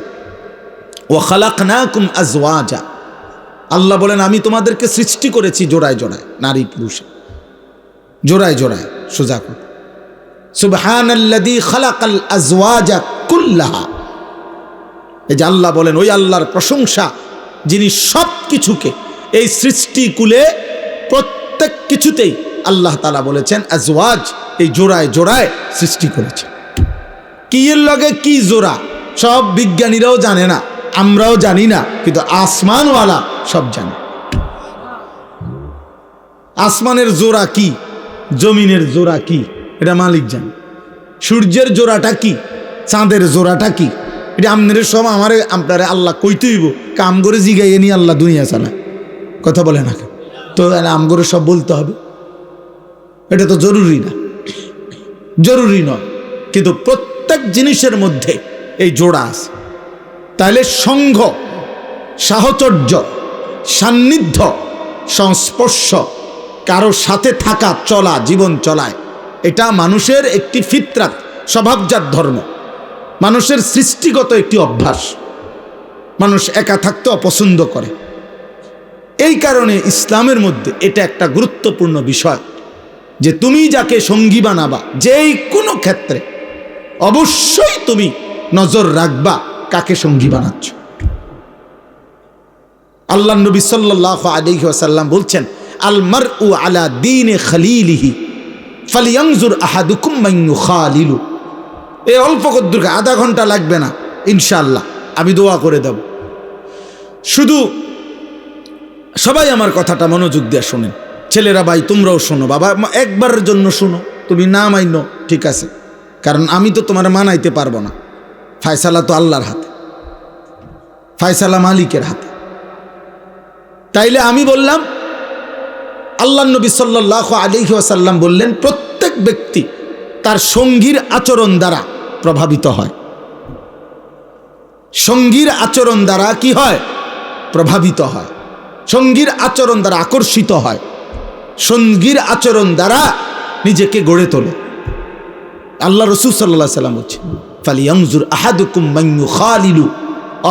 ওয়া খালাকনাকুম আজওয়াজা, আল্লাহ বলেন আমি তোমাদেরকে সৃষ্টি করেছি জোড়ায় জোড়ায়, নারী পুরুষে জোড়ায় জোড়ায়। সোজা কথা, সুবহানাল্লাযী খালাকাল আজওয়াজা কুল্লাহা। এই যে আল্লাহ বলেন, ওই আল্লাহর প্রশংসা যিনি সব কিছুকে, এই সৃষ্টিকুলে প্রত্যেক কিছুতেই আল্লাহ তাআলা বলেছেন আজওয়াজ, এই জোড়ায় জোড়ায় সৃষ্টি করেছে। কি এর লগে কি জোড়া সব বিজ্ঞানীরাও জানে না, আমরাও জানি না, কিন্তু আসমানওয়ালা সব জানে। আসমানের জোড়া কি, জমিনের জোড়া কি, এটা মালিক জানে। সূর্যের জোড়াটা কি, চাঁদের জোড়াটা কি, এটা আপনাদের সব আমারে আপনারা আল্লাহ কইতে হইব, কাম করে জিগাইয়ে নিয়ে আল্লাহ দুনিয়া চালায়, কথা বলে না, তো আম করে সব বলতে হবে? এটা তো জরুরি না, জরুরি নয়, কিন্তু প্রত্যেক জিনিসের মধ্যে এই জোড়া আছে। তাহলে সঙ্গ, সাহচর্য, সান্নিধ্য, সংস্পর্শ, কারো সাথে থাকা, চলা, জীবন চলায়, এটা মানুষের একটি ফিতরাত, স্বভাবজাত ধর্ম, মানুষের সৃষ্টিগত একটি অভ্যাস। মানুষ একা থাকতে অপছন্দ করে। এই কারণে ইসলামের মধ্যে এটা একটা গুরুত্বপূর্ণ বিষয় যে তুমি যাকে সঙ্গী বানাবা, যেই কোনো ক্ষেত্রে অবশ্যই তুমি নজর রাখবা কাকে সঙ্গী বানাচ্ছ। আল্লাহ নবী সাল্লাল্লাহু আলাইহি ওয়াসাল্লাম বলছেন, আল মারউ আলা দীনে খলিলিহি ফালিয়ানজুর আহাদুকুম মান ইউখালিলু। এই অল্প কদ্দুর, আধা ঘন্টা লাগবে না ইনশাআল্লাহ, আমি দোয়া করে দেব। শুধু সবাই আমার কথাটা মনোযোগ দিয়ে শোনেন। ছেলেরা ভাই তোমরাও শোনো, বাবা একবারের জন্য শোনো, তুমি না মাইনো ঠিক আছে, কারণ আমি তো তোমার মানাইতে পারবো না। ফায়সালা তো আল্লাহর হাতে, ফায়সালা মালিকের হাতে। তাইলে আমি বললাম, আল্লাহ নবী সাল্লাল্লাহু আলাইহি ওয়াসাল্লাম বললেন, প্রত্যেক ব্যক্তি তার সঙ্গীর আচরণ দ্বারা প্রভাবিত হয়। সঙ্গীর আচরণ দ্বারা কি হয়? প্রভাবিত হয়। সঙ্গীর আচরণ দ্বারা আকর্ষিত হয়। সঙ্গীর আচরণ দ্বারা নিজেকে গড়ে তোলে। আল্লাহ রাসূল সাল্লাল্লাহু আলাইহি ওয়াসাল্লাম বলছেন, ফালিয়ানজুর আহাদুকুম মান ইউখালিলু।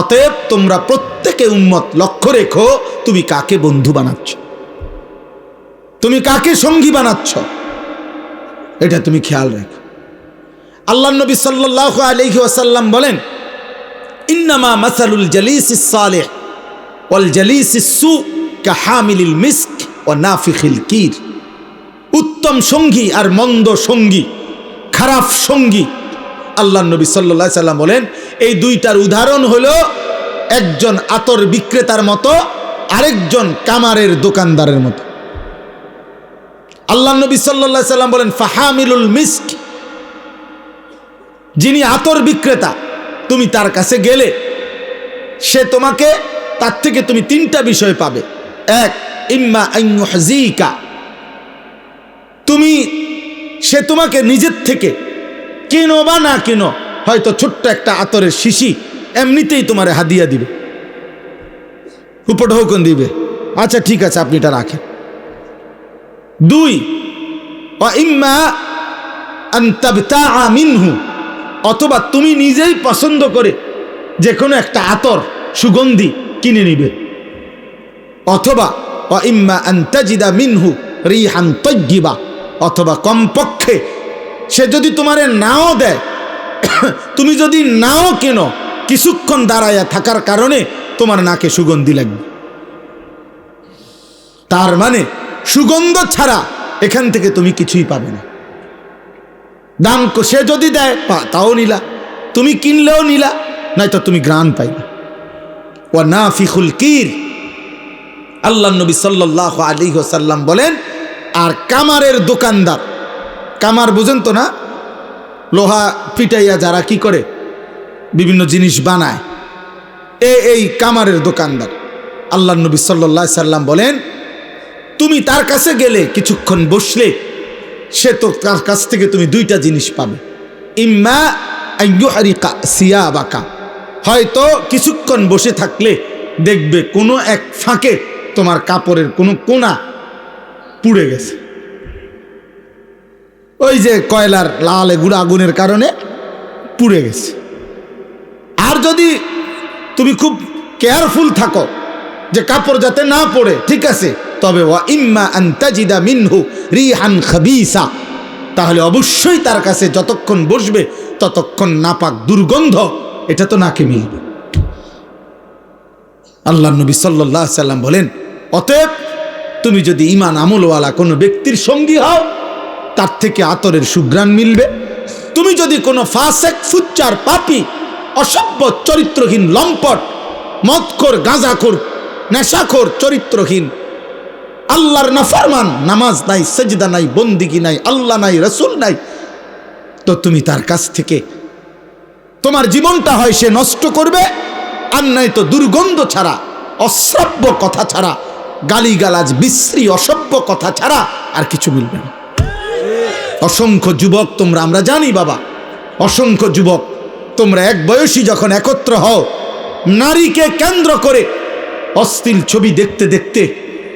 অতএব তোমরা প্রত্যেকে উম্মত লক্ষ্য রেখো তুমি কাকে বন্ধু বানাচ্ছ, তুমি কাকে সঙ্গী বানাচ্ছ, এটা তুমি খেয়াল রাখো। আল্লাহ নবী সাল্লাল্লাহু আলাইহি ওয়াসাল্লাম বলেন, ইন্নামা মাসালুল জালিসিস সালিহ ওয়াল জালিসিস সু কাহামিলিল মিস্ক ওয়া নাফিখিল কির। উত্তম সঙ্গী আর মন্দ সঙ্গী, খারাপ সঙ্গী, আল্লাহ নবী সাল্লাল্লাহু আলাইহি ওয়াসাল্লাম বলেন এই দুইটার উদাহরণ হলো একজন আতর বিক্রেতার মতো, আরেকজন কামারের দোকানদারের মতো। আল্লাহ নবী সাল্লাল্লাহু আলাইহি ওয়াসাল্লাম বলেন, ফাহামিলুল মিস্ক, যিনি আতর বিক্রেতা, তুমি তার কাছে গেলে সে তোমাকে, তার থেকে তুমি তিনটা বিষয় পাবে। এক, ইম্মা আন ইউহযিকা, সে তোমাকে নিজের থেকে কেনো বা না কেনো, হয়তো ছোট্ট একটা আতরের শিশি এমনিতেই তোমার হাদিয়া দিবে, উপঢৌকন দিবে, আচ্ছা ঠিক আছে আপনি এটা রাখেন। দুই, ওয়া ইম্মা আন তাবতাআ মিনহু, অথবা তুমি নিজেই পছন্দ করে যে কোনো একটা আতর সুগন্ধি কিনে নিবে। অথবা ওয়া ইম্মা আন তাজিদা মিনহু রিহান তাইয়্যিবা, অথবা কমপক্ষে সে যদি তোমারে নাও দেয়, তুমি যদি নাও কেনো, কিছুক্ষণ দাঁড়াইয়া থাকার কারণে তোমার নাকে সুগন্ধি লাগবে। তার মানে সুগন্ধ ছাড়া এখান থেকে তুমি কিছুই পাবে না। দাম সে যদি দেয় তাও নিলা, তুমি কিনলেও নিলা, নয়তো তুমি গ্রাণ পাইবা। ওয়া নাফিখুল কির, আল্লাহ নবী সাল্লাল্লাহু আলাইহি ওয়াসাল্লাম বলেন, আর কামারের দোকানদার, কামার বুঝেন তো না, লোহা পিটাইয়া যারা কি করে বিভিন্ন জিনিস বানায়, এই কামারের দোকানদার, আল্লাহ নবী সাল্লাল্লাহু আলাইহি ওয়াসাল্লাম বলেন, তুমি তার কাছে গেলে কিছুক্ষণ বসলে সে তো তার কাছ থেকে তুমি দুইটা জিনিস পাবে। ইম্মা আন ইউহরিকা সিয়াবাকা, হয়তো কিছুক্ষণ বসে থাকলে দেখবে কোনো এক ফাঁকে তোমার কাপড়ের কোনো কোনা পুড়ে গেছে, ওই যে কয়লার লাল এগুলো আগুনের কারণে পুড়ে গেছে। আর যদি তুমি খুব কেয়ারফুল থাকো যে কাপড় যাতে না পড়ে, ঠিক আছে, তবে ওয়া ইম্মা আন তাজিদা মিনহু রিহান খাবিসা, তাহলে অবশ্যই তার কাছে যতক্ষণ বসবে ততক্ষণ নাপাক দুর্গন্ধ এটা তো নাকে মিলবে। আল্লাহ নবী সাল্লাল্লাহু আলাইহি ওয়াসাল্লাম বলেন, অতএব তুমি যদি ঈমান আমলওয়ালা কোনো ব্যক্তির সঙ্গী হও, তার থেকে আতরের সুঘ্রাণ মিলবে। তুমি যদি কোনো ফাসেক, ফুচ্চার, পাপী, অসভ্য, চরিত্রহীন, লম্পট, মদখোর, গাঁজাখোর, নেশাখোর, চরিত্রহীন, আল্লাহর নাফরমান, নামাজ নাই, সেজদা নাই, বন্দিগি নাই, আল্লাহ নাই, রাসূল নাই, তো তুমি তার কাছ থেকে তোমার জীবনটা হয় সে নষ্ট করবে, আর নাই তো দুর্গন্ধ ছাড়া, অশ্রাব্য কথা ছাড়া, গালিগালাজ, বিশ্রী, অসভ্য কথা ছাড়া আর কিছু মিলবে না। অসংখ্য যুবক তোমরা, আমরা জানি বাবা, অসংখ্য যুবক তোমরা এক বয়সী যখন একত্র হও, নারীকে কেন্দ্র করে অশ্লীল ছবি দেখতে দেখতে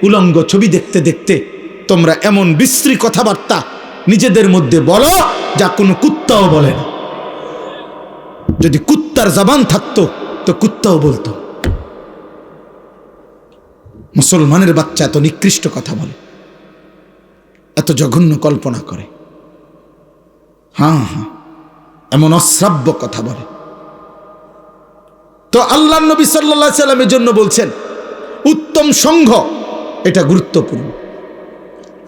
উলঙ্গ ছবি দেখতে দেখতে তোমরা এমন বিশ্রী কথাবার্তা নিজেদের মধ্যে বলো যা কোনো কুত্তাও বলে না। যদি কুত্তার জবান থাকতো তো কুত্তাও বলতো। মুসলমানের বাচ্চা এত নিকৃষ্ট কথা বলে, এত জঘন্য কল্পনা করে, হ্যাঁ হ্যাঁ, এমন অশ্রাব্য কথা বলে। তো আল্লাহ নবী সাল্লাল্লাহু আলাইহি সাল্লামের জন্য বলছেন উত্তম সংঘ এটা গুরুত্বপূর্ণ।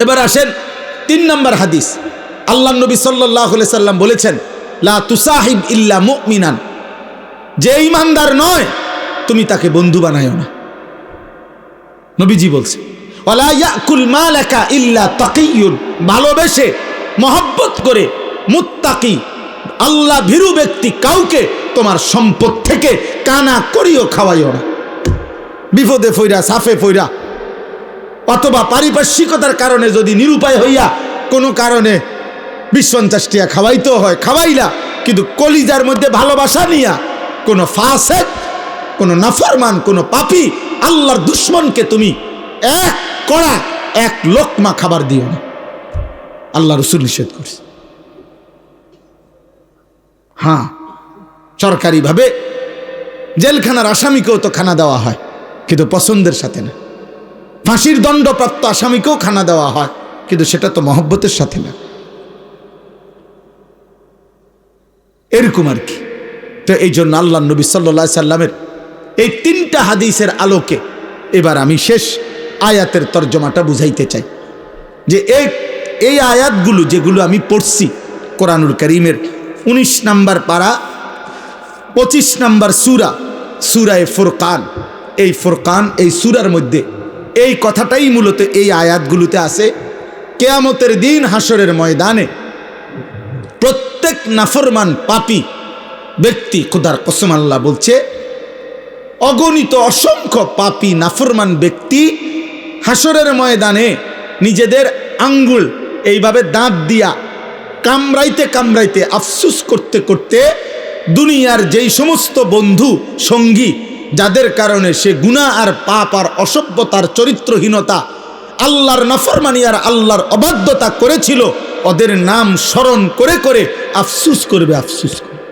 এবার আসেন 3 নম্বর হাদিস। আল্লাহ নবী সাল্লাল্লাহু আলাইহি সাল্লাম বলেছেন লা তুসাহিব ইল্লা মুমিনান, যে ঈমানদার নয় তুমি তাকে বন্ধু বানায়ো না। নবীজি বলছে ওয়ালা ইয়াকুল মালাকা ইল্লা তাকিয়ুন, ভালোবেসে মহব্বত করে মুত্তাকি আল্লাহ ভীরু ব্যক্তি কাউকে তোমার সম্পদ থেকে কানা করিও খাওয়াইও না। বিপদে ফইরা সাফে ফইরা অথবা পারিপার্শ্বিকতার কারণে যদি নিরুপায় হইয়া কোনো কারণে 20-50 টাকা খাওয়াইতেও হয় খাওয়াইলা, কিন্তু কলিজার মধ্যে ভালোবাসা নিয়া কোনো ফাসেক, কোনো নাফরমান, কোনো পাপী আল্লাহর দুশ্মনকে তুমি এক কড়া এক লোকমা খাবার দিও না। আল্লাহ রাসূল নিষেধ করছে। হ্যাঁ, সরকারিভাবে জেলখানার আসামিকেও তো খানা দেওয়া হয়, কিন্তু পছন্দের সাথে না। ফাঁসির দণ্ডপ্রাপ্ত আসামিকেও খানা দেওয়া হয়, কিন্তু সেটা তো মহব্বতের সাথে না। এরকম আর কি। তো এই জন্য আল্লাহ নবী সাল্লাল্লাহু আলাইহি সাল্লামের এই 3টা হাদিসের আলোকে এবার আমি শেষ আয়াতের তর্জমাটা বুঝাইতে চাই যে এই আয়াতগুলো যেগুলো আমি পড়ছি কোরআনুল কারীমের 19 নম্বর পারা 25 নম্বর সূরায়ে ফুরকান, এই ফুরকান এই সূরার মধ্যে এই কথাটাই মূলত এই আয়াতগুলোতে আছে। কিয়ামতের দিন হাসরের ময়দানে প্রত্যেক নাফরমান পাপী ব্যক্তি, খোদার কসম আল্লাহ বলছে অগণিত অসংখ্য পাপী নাফরমান ব্যক্তি হাসরের ময়দানে নিজেদের আঙ্গুল এইভাবে দাঁত দিয়া কামড়াইতে কামড়াইতে আফসুস করতে করতে দুনিয়ার যেই সমস্ত বন্ধু সঙ্গী যাদের কারণে সে গুনাহ আর পাপ আর অসভ্যতার চরিত্রহীনতা আল্লাহর নাফরমানি আর আল্লাহর অবাধ্যতা করেছিল, ওদের নাম স্মরণ করে করে আফসুস করবে, আফসুস করবে,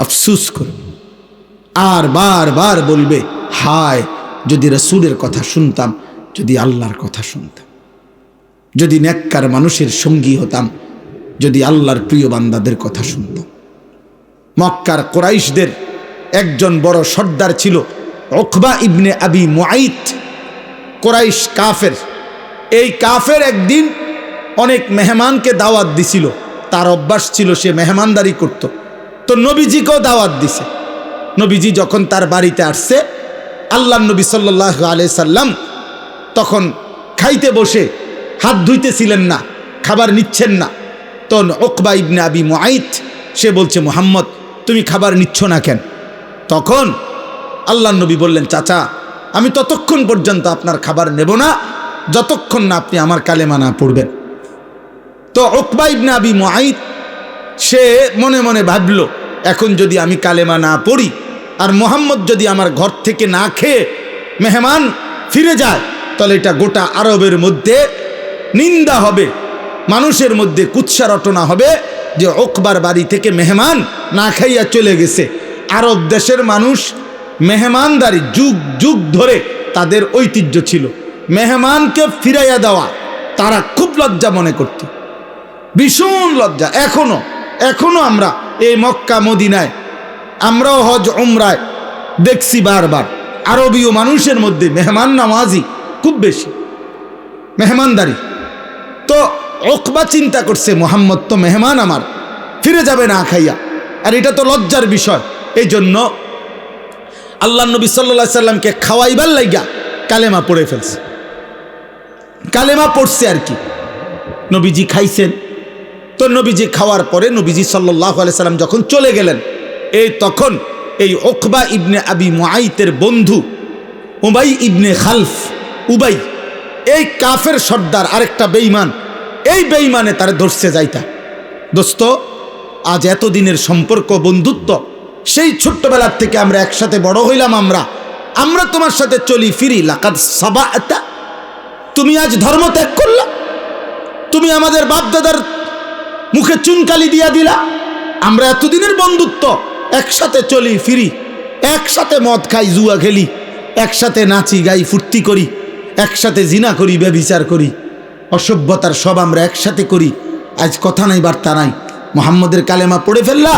আফসুস করবে, আর বারবার বলবে হায় যদি রাসূলের কথা শুনতাম, যদি আল্লাহর কথা শুনতাম, যদি নেককার মানুষের সঙ্গী হতাম, যদি আল্লাহর প্রিয় বান্দাদের কথা শুনতাম। মক্কার কুরাইশদের একজন বড় সর্দার ছিল উকবা ইবনে আবি মুআইত, কুরাইশ কাফের। এই কাফের একদিন অনেক মেহমানকে দাওয়াত দিছিল, তার অভ্যাস ছিল সে মেহমানদারি করত। তো নবীজিকেও দাওয়াত দিছে। নবীজি যখন তার বাড়িতে আসছে, আল্লাহ নবী সাল্লাল্লাহু আলাইহি সাল্লাম তখন খাইতে বসে হাত ধুইতেছিলেন না, খাবার নিচ্ছেন না। তো উকবা ইবনে আবি মুআইত সে বলছে মুহাম্মদ তুমি খাবার নিচ্ছ না কেন? তখন আল্লাহ নবী বললেন চাচা আমি ততক্ষণ পর্যন্ত আপনার খাবার নেব না যতক্ষণ না আপনি আমার কালেমা না পড়বেন। তো উকবা ইবনে আবি মুআইত সে মনে মনে ভাবল এখন যদি আমি কালেমা না পড়ি আর মুহাম্মদ যদি আমার ঘর থেকে না খেয়ে মেহমান ফিরে যায় তাহলে এটা গোটা আরবের মধ্যে নিন্দা হবে, মানুষের মধ্যে কুৎসা রটনা হবে যে উকবার বাড়ি থেকে মেহমান না খাইয়া চলে গেছে। আরব দেশের মানুষ মেহমানদারি যুগ যুগ ধরে তাদের ঐতিহ্য ছিল, মেহমানকে ফিরাইয়া দেওয়া তারা খুব লজ্জা মনে করত, ভীষণ লজ্জা। এখনো আমরা এই মক্কা মদিনায় আমরাও হজ উমরায় দেখছি বারবার আরবীয় মানুষের মধ্যে মেহমান নামাজি খুব বেশি, মেহমানদারি। তো উকবা চিন্তা করছে মুহাম্মদ তো মেহমান আমার ফিরে যাবে না খাইয়া, আর এটা তো লজ্জার বিষয়। এই জন্য আল্লাহ নবী সাল্লাল্লাহু আলাইহি সাল্লামকে খাওয়াইবার লাইগা কালেমা পড়ে ফেলছে, কালেমা পড়ছে আর কি। নবীজি খাইছেন। তো নবীজি খাওয়ার পরে নবীজি সাল্লাল্লাহু আলাইহি সাল্লাম যখন চলে গেলেন, এই তখন এই উকবা ইবনে আবি মুআইতের বন্ধু উবাই ইবনে খালফ, উবাই এই কাফের সর্দার আরেকটা বেঈমান, এই বেঈমানে তার ধরছে যাইতা দোস্ত আজ এতদিনের সম্পর্ক বন্ধুত্ব, সেই ছোট্টবেলার থেকে আমরা একসাথে বড় হইলাম, আমরা আমরা তোমার সাথে চলি ফিরি, লাকাদ সাবাতা, তুমি আজ ধর্ম ত্যাগ করলা, তুমি আমাদের বাপদাদার মুখে চুনকালি দিয়া দিলা। আমরা এতদিনের বন্ধুত্ব, একসাথে চলি ফিরি, একসাথে মদ খাই, জুয়া খেলি, একসাথে নাচি গাই, ফুর্তি করি, একসাথে জিনা করি, ব্যভিচার করি, অসভ্যতার সব আমরা একসাথে করি। আজ কথা নাই, বার্তা নাই, মুহাম্মদের কালেমা পড়ে ফেললা।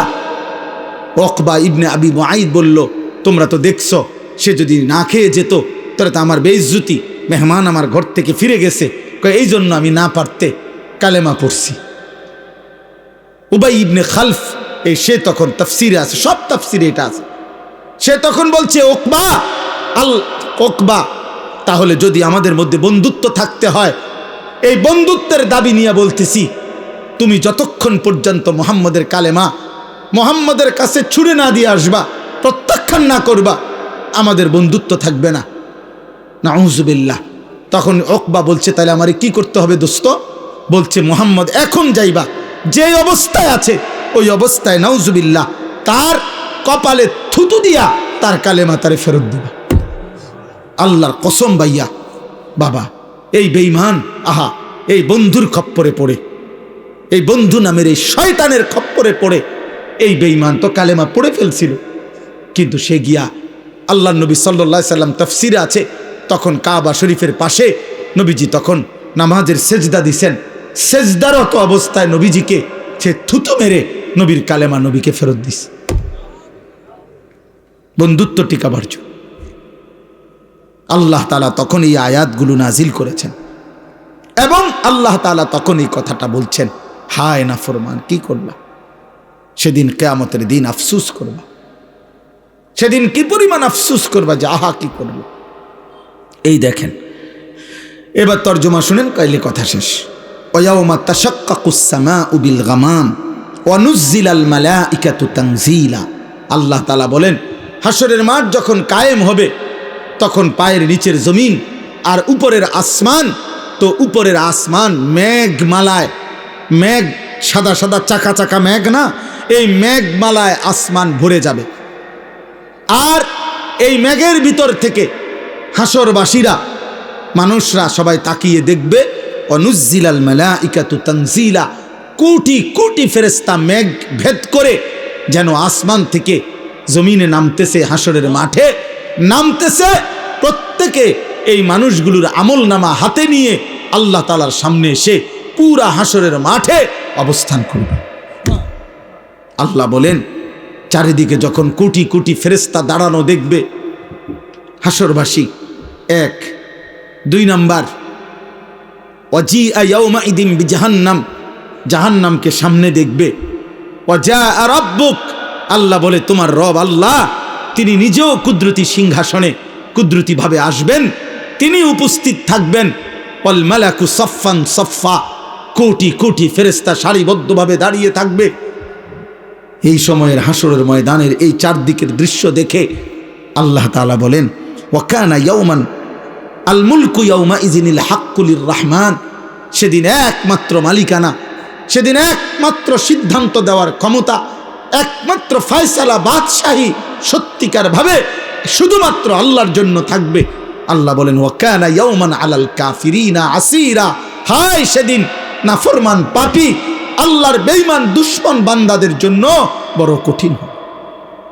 উকবা ইবনে আবি মুআইদ বলল, তোমরা তো দেখছো, সে যদি না খেয়ে যেত তাহলে তো আমার বেইজ্জতি, মেহমান আমার ঘর থেকে ফিরে গেছে, এই জন্য আমি না পারতে কালেমা পড়ছি। উবাই ইবনে খালফ, এই সে তখন তাফসিরে আছে, সব তাফসিরে এটা আছে, সে তখন বলছে, উকবা, তাহলে যদি আমাদের মধ্যে বন্ধুত্ব থাকতে হয়, এই বন্ধুত্বের দাবি নিয়ে বলতেছি, তুমি যতক্ষণ পর্যন্ত মুহাম্মদের কালেমা মুহাম্মদের কাছে ছুড়ে না দিয়ে আসবা, প্রত্যাখ্যান না করবা, আমাদের বন্ধুত্ব থাকবে না। নাউজুবিল্লাহ। তখন উকবা বলছে, তাহলে আমারে কি করতে হবে দোস্ত? বলছে, মুহাম্মদ এখন যাইবা, যে অবস্থায় আছে ওই অবস্থায় নাউজুবিল্লাহ তার কপালে থুতু দিয়া তার কালেমা তারে ফেরত দিবা। আল্লাহর কসম ভাইয়া বাবা, এই বেঈমান, আহা, এই বন্ধুর খপ্পরে পড়ে, এই বন্ধু নামের এই শয়তানের খপ্পরে পড়ে এই বেঈমান তো কালেমা পড়ে ফেলছিল, কিন্তু সে গিয়া আল্লাহ নবী সাল্লাল্লাহু আলাইহি সাল্লাম তাফসিরে আছে, তখন কাবা শরীফের পাশে নবীজি তখন নামাজের সেজদা দিছেন, সেজদারত অবস্থায় নবীজিকে সে থুতু মেরে নবীর কালেমা নবীকে ফেরত দিস, বন্ধুত্ব টিকাবার জন্য। আল্লাহ তাআলা তখন এই আয়াতগুলো নাজিল করেছেন এবং আল্লাহ তাআলা তখন এই কথাটা বলছেন, হায় নাফরমান, কি করলা? সেদিন কিয়ামতের দিন আফসোস করবা, সেদিন কি পরিমাণ আফসোস করবা যে আহা কি করলো। এই দেখেন, এবার তর্জমা শুনেন, কাইলে কথা শেষ। ওয়ায়াউমা তাশাক্কাকুস সামাউ বিল গামাম ওয়া নুজ্জিলাল মালাইকাতু তানজিলা। আল্লাহ তাআলা বলেন, হাসরের মাঠ যখন কায়েম হবে, তখন পায়ের নিচের জমিন আর উপরের আসমান, তো উপরের আসমান মেঘমালায়, মেঘ সাদা সাদা চাকা চাকা মেঘ না, এই মেঘমালায় আসমান ভরে যাবে। আর এই মেঘের ভিতর থেকে হাসরবাসীরা, মানুষরা সবাই তাকিয়ে দেখবে, অনুজ্জিলাল মালাইকাতু তানজিলা, কোটি কোটি ফেরেশতা মেঘ ভেদ করে যেন আসমান থেকে জমিনে নামতেছে, হাসরের মাঠে নামতেছে। প্রত্যেকে এই মানুষগুলোর আমলনামা হাতে নিয়ে আল্লাহ তাআলার সামনে এসে পুরা হাসরের মাঠে অবস্থান করবে। আল্লাহ বলেন, চারিদিকে যখন কোটি কোটি ফেরেশতা দাঁড়ানো দেখবে হাসরবাসী, এক, দুই নাম্বার, ওয়াজিআ ইয়াউমাইদিন বিজাহান্নাম, জাহান্নামকে সামনে দেখবে। ওয়াজাআ রাব্বুক, আল্লাহ বলে তোমার রব আল্লাহ তিনি নিজেও কুদরতি সিংহাসনে কুদরতিভাবে আসবেন, তিনি উপস্থিত থাকবেন। ওয়াল মালাকু সাফফান সাফফা, কোটি কোটি ফেরেশতা সারিবদ্ধভাবে দাঁড়িয়ে থাকবে। এই সময়ের হাসরের ময়দানের এই চারদিকের দৃশ্য দেখে আল্লাহ তাআলা বলেন, ওয়া কানা ইয়াউমান আল মুলকু ইয়াউমাইযিনিল হাক্কু লির রহমান, সেদিন একমাত্র মালিকানা, সেদিন একমাত্র সিদ্ধান্ত দেওয়ার ক্ষমতা, একমাত্র ফয়সালা, বাদশাহী সত্যিকার ভাবে শুধুমাত্র আল্লাহর জন্য থাকবে। আল্লাহ বলেন, ওয়া কানা ইয়াউমান আলাল কাফিরিনা আসীরা, হায় সেদিন নাফরমান পাপী আল্লাহর বেঈমান দুশমন বান্দাদের জন্য বড় কঠিন।